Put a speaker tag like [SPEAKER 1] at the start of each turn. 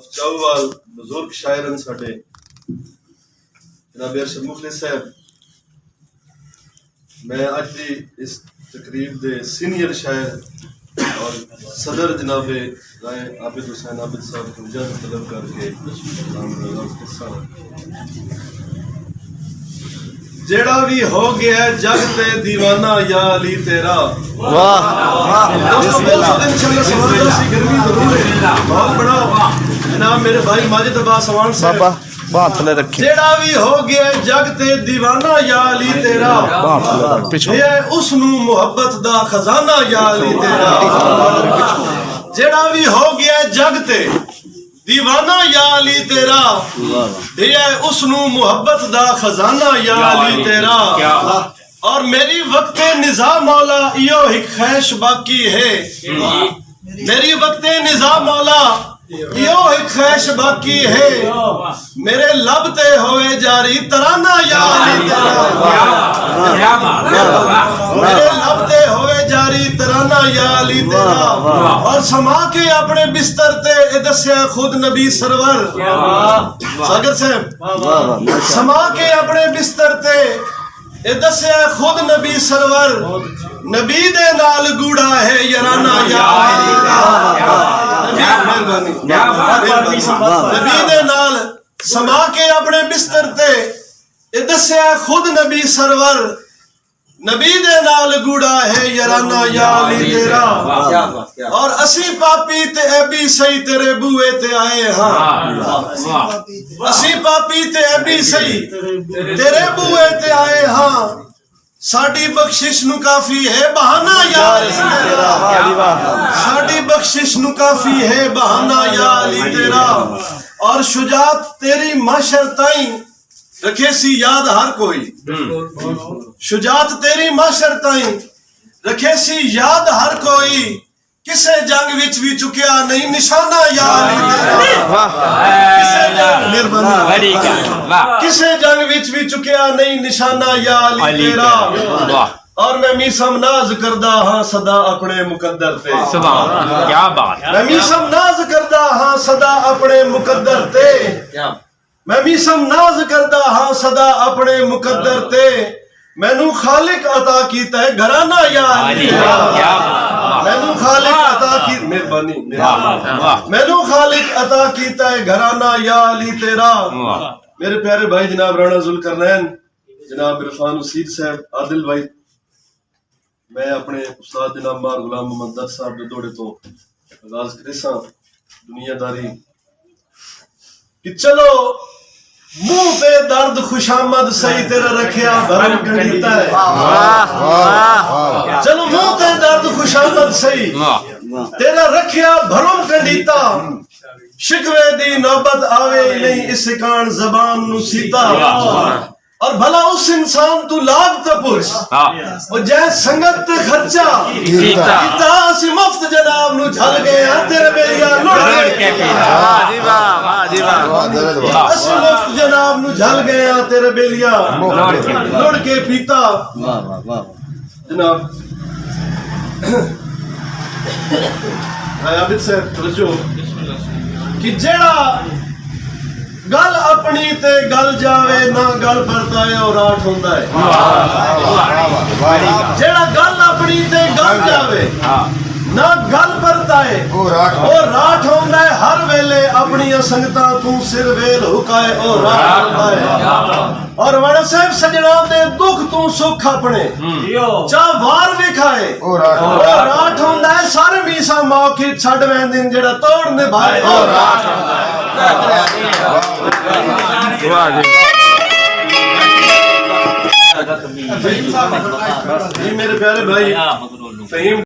[SPEAKER 1] चाहवाल बुजुर्ग शायर साडे जनाब अरशद मुखलिस साहब, मैं अज दी इस तकरीब दे सीनियर शायर और सदर जनाब राय आबिद हुसैन आबिद साहब को इजाजत तलब करके जेड़ा भी हो गया जग ते दीवाना या अली तेरा। वाह बहुत बड़ा जनाब मेरे भाई माजिद अब्बास सवान से जेड़ा भी हो गया जग ते दीवाना या अली तेरा, उसनू मुहब्बत दा खजाना या अली तेरा। जेड़ा भी हो गया जग ते दीवाना या अली तेरा, उसनू मुहब्बत दा खजाना या अली तेरा। और मेरी वक्ते निज़ाम मौला इयो हिक ख्वाहिश बाकी है, मेरी वक्ते निज़ाम मौला इयो हिक ख्वाहिश बाकी है, मेरे लब ते होए जारी तराना या अली तेरा। मेरे लब ते होए जारी तराना या अली तेरा। और समा के अपने बिस्तर ते दस्या खुद नबी सरवर सागर साहब, समा के अपने बिस्तर ते दस्या खुद नबी सरवर, नबी दे नाल गूढ़ा है यराना या अली तेरा। नबी दे नाल समा के अपने बिस्तर ते दस्या खुद नबी सरवर, नबी दे नाल गूढ़ा है यराना या अली तेरा। और असी पापी ते एबी सही तेरे बूए ते आए हाँ, असी पापी ते एबी सही तेरे बूए ते आए हाँ, साडी बख्शिश नु काफी है बहाना या अली तेरा। साडी बख्शिश नु काफी है बहाना या अली तेरा। और शुजात तेरी माशर ताई रखे सी याद हर कोई, शुजात तेरी माशर ताई रखे सी याद हर कोई, किसे जंग विच भी चुकिया नहीं निशाना या अली तेरा। किसे जंग विच भी चुकिया नहीं निशाना या अली तेरा। और मैं मीसम नाज करदा हाँ सदा अपने मुकद्दर ते, क्या बात। मैं मीसम नाज करदा हाँ सदा अपने मुकद्दर ते, मैं मीसम नाज करदा हाँ सदा अपने मुकद्दर ते, मैनू खालिक अता कीता है घराना या अली तेरा। मैनू खालिक अता की मेहरबानी, मैनू खालिक अता कीता है घराना या अली तेरा। मेरे प्यारे भाई जनाब राणा जुल्करनैन, जनाब इरफान उसीद साहब, आदिल भाई, मैं अपने उस्ताद जनाब मार गुलाम मोहम्मद दत्त साहब दे दौड़े तो आगाज करेसा दुनियादारी कि चलो मुंह पे दर्द खुशामद सही तेरा रखिया भरम गणिता है। चलो मुंह पे दर्द खुशामद सही तेरा रखिया भरम गणिता, शिकवे दी नौबत आवे नहीं इस कान जबान नु सीता। और भला उस इंसान तू लाग तो पुछ और जै संगत ते खर्चा कीता, असी मुफ्त जनाब नु झल गए तेरे बेलिया लुढ़ के पीता। असी मुफ्त जनाब नु झल गए तेरे बेलिया लुढ़ के पीता। जनाब आबिद साहब तवज्जो कि जेड़ा गल अपनी ते गल जावे ना गल परताए और राठ होंदा है। जेड़ा गल अपनी ते गल जावे ना गल परताए और राठ होंदा है। हर वेले अपनी संगतां तू सिर वेल हुकाए और राठ होंदा है। और वाला साहब सजना दे दुख तू सुख अपने चा वार विखाए और राठ होंदा है। सारे मीसा मौके छड़ वैंदे जेड़ा तोड़ निभाए और राठ होंदा है। मेरे प्यारे भाई फहीम